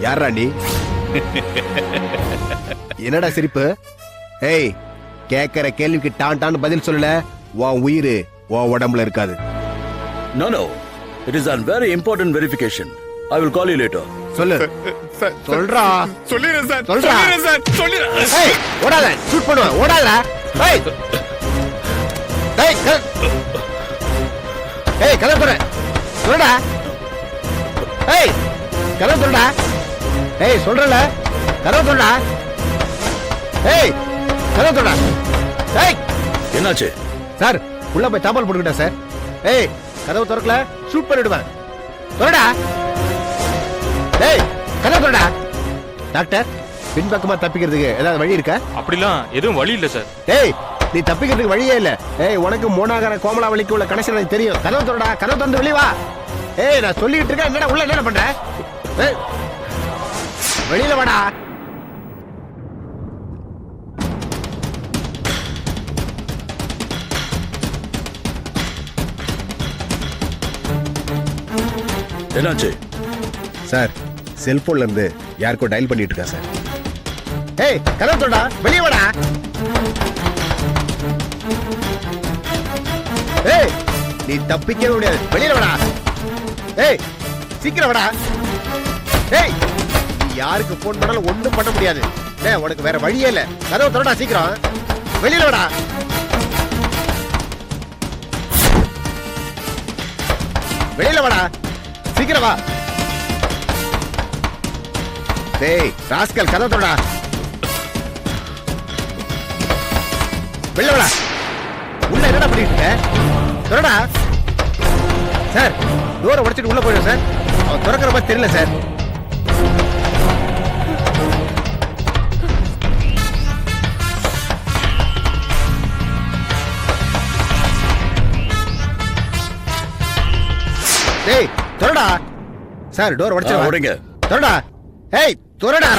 யாரா நீ? என்னடா சிரிப்பு? ஏய், கேக்குற கேள்விக்கு டான் பதில் சொல்லல, உன் உயிர் உன் உடம்புல இருக்காது. No, no. It is a very important verification. I will call you later. சொல்லு. சொல்றா. சொல்லிடுறேன் சார். சொல்றா. சொல்லிடுறேன் சார். சொல்லிடுறேன். ஏய், ஓடாத. ஷூட் பண்ணுவேன். ஓடாத. ஏய். ஏய், ஏய், கதவு திற. சொல்லுடா. ஏய், கதவு திறடா. ஏய், சொல்றல. கதவு திறடா. ஏய், கதவு திறடா. ஏய், என்னாச்சு? சார், உள்ள போய் தாப்பால் போட்டுக்கிட்டேன் சார். ஏய், கதவு திறக்கல, ஷூட் பண்ணிடுவேன். திறடா. ஏய், கதவு திறடா. டாக்டர், பின்பக்கமா தப்பிக்கிறதுக்கு ஏதாவது வழி இருக்கா? அப்படிலாம் எதுவும் வழி இல்ல சார். ஏய், நீ தப்பிக்கிறதுக்கு வழியே இல்ல. ஏய், உனக்கு மோனாகர கோமலாவளிக்கு உள்ள கனெக்ஷன் எனக்கு தெரியும். கதவு திறடா. கதவு திறந்து வெளிய வா. ஏய், நான் சொல்லிட்டு இருக்கேன். என்னடா உள்ள என்ன பண்ற? ஏய், வெளியில வாடா. என்னாச்சு? சார், செல்போன்ல இருந்து யாருக்கோ டயல் பண்ணிட்டு இருக்கா சார். ஏய், கதவு திறடா. வெளிய வாடா. ஏய், நீ தப்பிக்கவே முடியாது. வெளியில வாடா. ஏய், சீக்கிரம் வாடா. ஏய், நீ யாருக்கு போன் பண்ணாலும் ஒண்ணும் பண்ண முடியாது. ஏய், உனக்கு வேற வழியே இல்ல. கதவு திறடா சீக்கிரம். வெளியில வாடா. வெளியில வாடா. சீக்கிரம் வா. டேய், ராஸ்கல், கதவு திறடா. வெளியில வாடா. உள்ள என்னடா பண்ணிட்டு இருக்க? திறடா. சார், டோரை உடைச்சிட்டு உள்ள போயிடும் சார். அவன் திறக்கிற மாதிரி தெரியல சார். டேய், திறடா. சார், டோர் உடைச்சு ஓடுங்க. திறடா. ஏய், திறடா.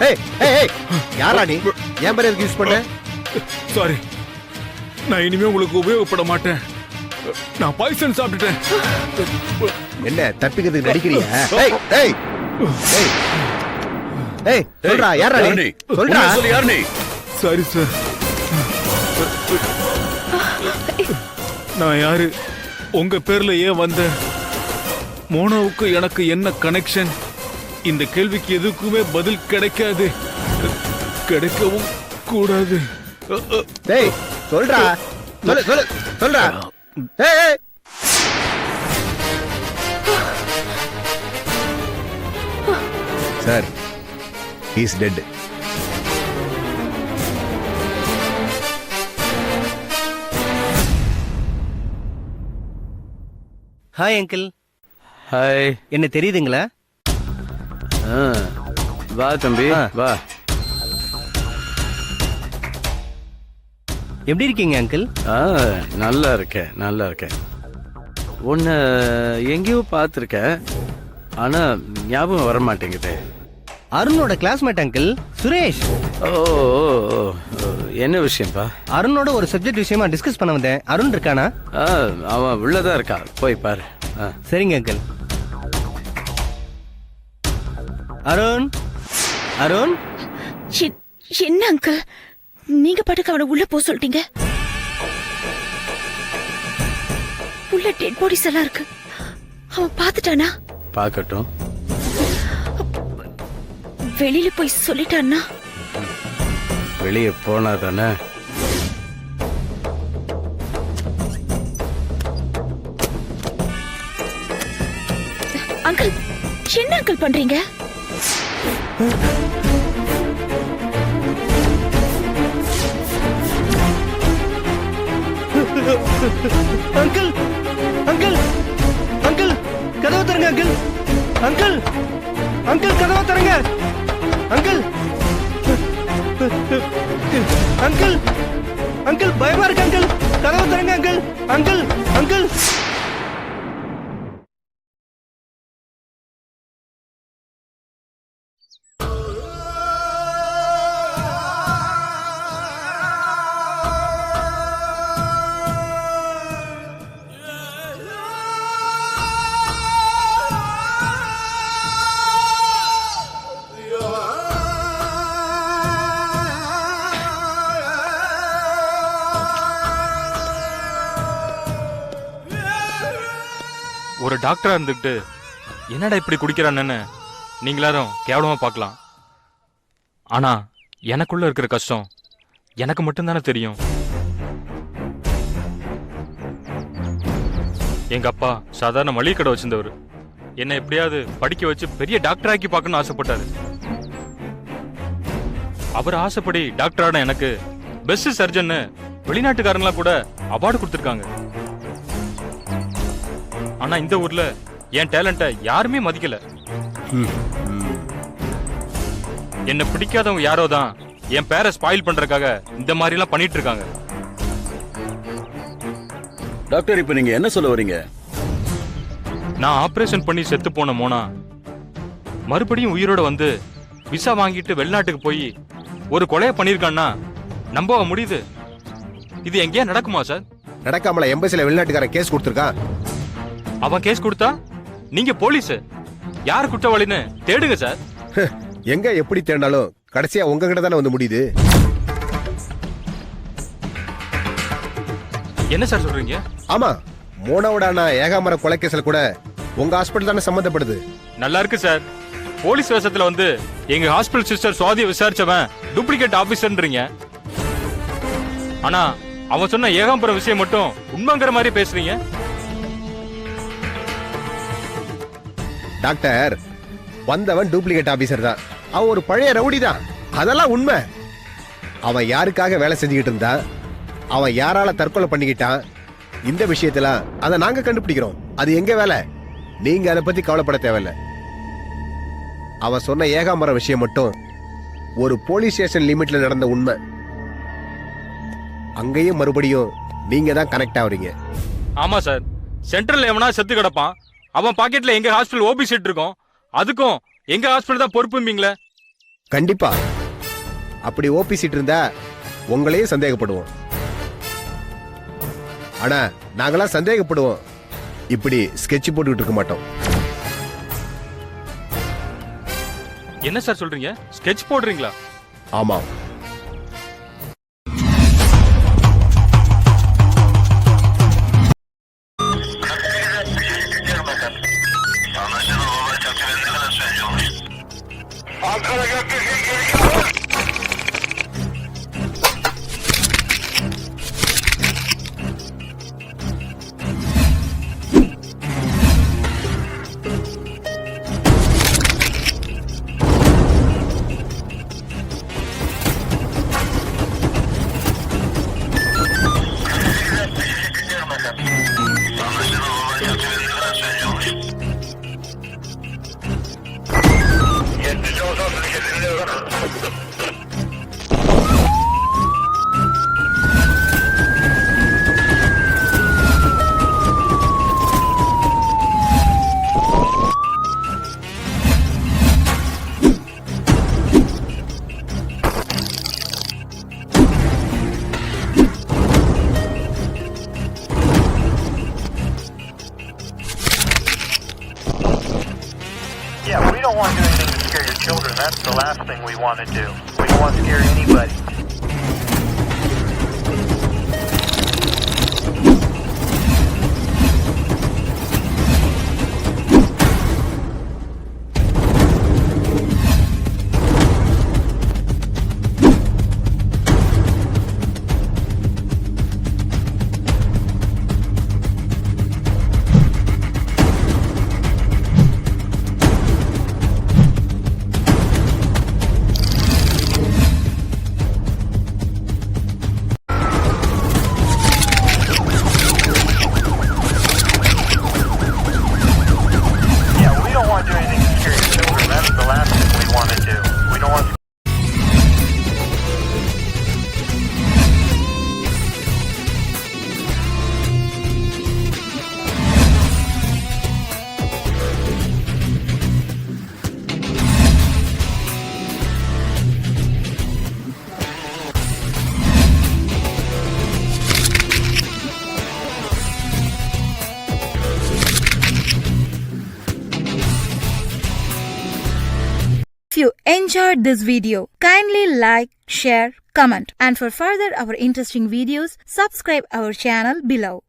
ஏய், ஏய், ஏய், யாரா நீ? ஏன் பேர் எதுக்கு யூஸ் பண்ண? சாரி, நான் இனிமே உங்களுக்கு உபயோகப்பட மாட்டேன். நான் பாய்சன் சாப்பிட்டுட்டேன். என்ன தப்பிக்கிறதுக்கு நடிக்கிறியா? ஏய், ஏய், ஏய், ஏய், சொல்றா, யாரா நீ? சொல்றா. சொல்லு, யார் நீ? Sorry sir. நான் யாரு? உங்க பேர்ல ஏன் வந்த? மோனோவுக்கு எனக்கு என்ன கனெக்ஷன்? இந்த கேள்விக்கு எதுக்குமே பதில் கிடைக்காது, கிடைக்கவும் கூடாது. டேய், சொல்றா. சொல்லு, சொல்லு, சொல்றா. ஏய், ஏய். Sir, he is dead. Hi uncle. Hi. என்ன தெரியுதுங்களா? வா தம்பி, வா. எப்படி இருக்கீங்க அங்கிள்? நல்லா இருக்கேன், நல்லா இருக்கேன். உன்னை எங்கேயோ பார்த்துருக்க, ஆனா ஞாபகம் வர மாட்டேங்குது. அருணோட கிளாஸ்மேட் அங்கிள், சுரேஷ். ஓ, என்ன விஷயம்ப்பா? அருணோட ஒரு சப்ஜெக்ட் விஷயமா டிஸ்கஸ் பண்ண வந்தேன். அருண் இருக்கானா? அவன் உள்ளதான் இருக்கா, போய் பாரு. சரிங்க அங்கிள். அருண், அருண். என்ன அங்கிள், நீங்க பாட்டுக்கு அவனை உள்ள போக சொல்லிட்டீங்க. உள்ள டெட் பாடிஸ் எல்லாம் இருக்கு. அவன் பாத்துட்டானா? பார்க்கட்டும். வெளியில போய் சொல்லிட்டான்னா? வெளியே போனா தானே. அங்கிள், என்ன அங்கிள் பண்றீங்க? அங்கிள், அங்கிள், அங்கிள், கதவு தரங்க அங்கிள். அங்கிள், அங்கிள், கதவு தரங்க அங்கிள். அங்கிள், அங்கிள், பயமா இருக்கு அங்கிள். கதவு தரங்க அங்கிள். Uncle, uncle. ஒரு டாக்டரா இருந்துக்கிட்டு என்னடா இப்படி குடிக்கிறான்னு நீங்க எல்லாரும் கேவலமா பார்க்கலாம். ஆனா எனக்குள்ள இருக்கிற கஷ்டம் எனக்கு மட்டும்தானே தெரியும். எங்க அப்பா சாதாரண மளிகை கடை வச்சிருந்தவர். என்னை எப்படியாவது படிக்க வச்சு பெரிய டாக்டர் ஆக்கி பார்க்கணும்னு ஆசைப்பட்டாரு. அவர் ஆசைப்படி டாக்டரான எனக்கு பெஸ்ட் சர்ஜன் வெளிநாட்டுக்காரங்களா கூட அவார்டு கொடுத்துருக்காங்க. ஆனா இந்த ஊர்ல என் டேலண்ட்டை யாருமே மதிக்கல. என்ன பிடிக்காதவங்க யாரோ தான் என் பேரை ஸ்பாயில் பண்றதுக்காக இந்த மாதிரி எல்லாம் பண்ணிட்டு இருக்காங்க. டாக்டர், இப்ப நீங்க என்ன சொல்ல வரீங்க? நான் ஆபரேஷன் பண்ணி செத்து போன மோனா மறுபடியும் உயிரோட வந்து விசா வாங்கிட்டு வெளிநாட்டுக்கு போய் ஒரு கொலையை பண்ணிருக்கான்னா நம்ப முடியுது? இது எங்கேயா நடக்குமா சார்? நடக்காமல எம்பசில வெளிநாட்டுக்காரன் கேஸ் கொடுத்திருக்கான். அவன் கேஸ் கொடுத்தா நீங்க போலீஸ் யார் குற்றவாளின்னு தேடுங்க சார். எங்க எப்படி தேடினாலும் கடைசியா உங்ககிட்ட தானே வந்து முடியுது. என்ன சார் சொல்றீங்க? ஆமா, மோனாவோட அண்ணா ஏகாமர கொலை கேஸ்ல கூட உங்க ஹாஸ்பிடல் தானே சம்பந்தப்படுது. நல்லா இருக்கு சார். போலீஸ் வேஷத்துல வந்து எங்க ஹாஸ்பிடல் சிஸ்டர் சுவாதியை விசாரிச்சவன் டூப்ளிகேட் ஆபீசர்ன்றீங்க. ஆனா அவன் சொன்ன ஏகாம்பரம் விஷயம் மட்டும் உண்மைங்கிற மாதிரி பேசுறீங்க. டாக்டர், வந்தவன் டூப்ளிகேட் ஆபீசர் தான். அவன் ஒரு பழைய ரவுடி தான். அதெல்லாம் உண்மை. அவன் யாருக்காக வேலை செஞ்சுக்கிட்டு இருந்தா, அவன் யாரால தற்கொலை பண்ணிக்கிட்டான், இந்த விஷயத்துல அதை நாங்க கண்டுபிடிக்கிறோம். அது எங்க வேலை. நீங்க அதை பத்தி கவலைப்பட தேவையில்ல. அவன் சொன்ன ஏகாம்பரம் விஷயம் மட்டும் ஒரு போலீஸ் ஸ்டேஷன் லிமிட்ல நடந்த உண்மை. அங்கேயும் மறுபடியும் நீங்க தான் கனெக்ட் ஆவறீங்க. ஆமா சார். சென்ட்ரல் எவனா செத்து கிடப்பான், அவன் பாக்கெட்ல எங்க ஹாஸ்பிடல் ஓபி சீட் இருக்கும். அதுக்கும் எங்க ஹாஸ்பிடல் தான் பொறுப்பும்பீங்களே? கண்டிப்பா. அப்படி ஓபி சீட் இருந்தா உங்களையும் சந்தேகப்படுவோம். ஆனா நாங்களாம் சந்தேகப்படுவோம். இப்படி ஸ்கெட்ச் போட்டுக்கிட்டு இருக்க மாட்டோம். என்ன சார் சொல்றீங்க? ஸ்கெட்ச் போடுறீங்களா? ஆமா. Yeah, we don't want to do anything to scare your children. That's the last thing we want to do. We don't want to scare anybody. If you enjoyed this video, kindly like, share, comment, and for further our interesting videos, subscribe our channel below.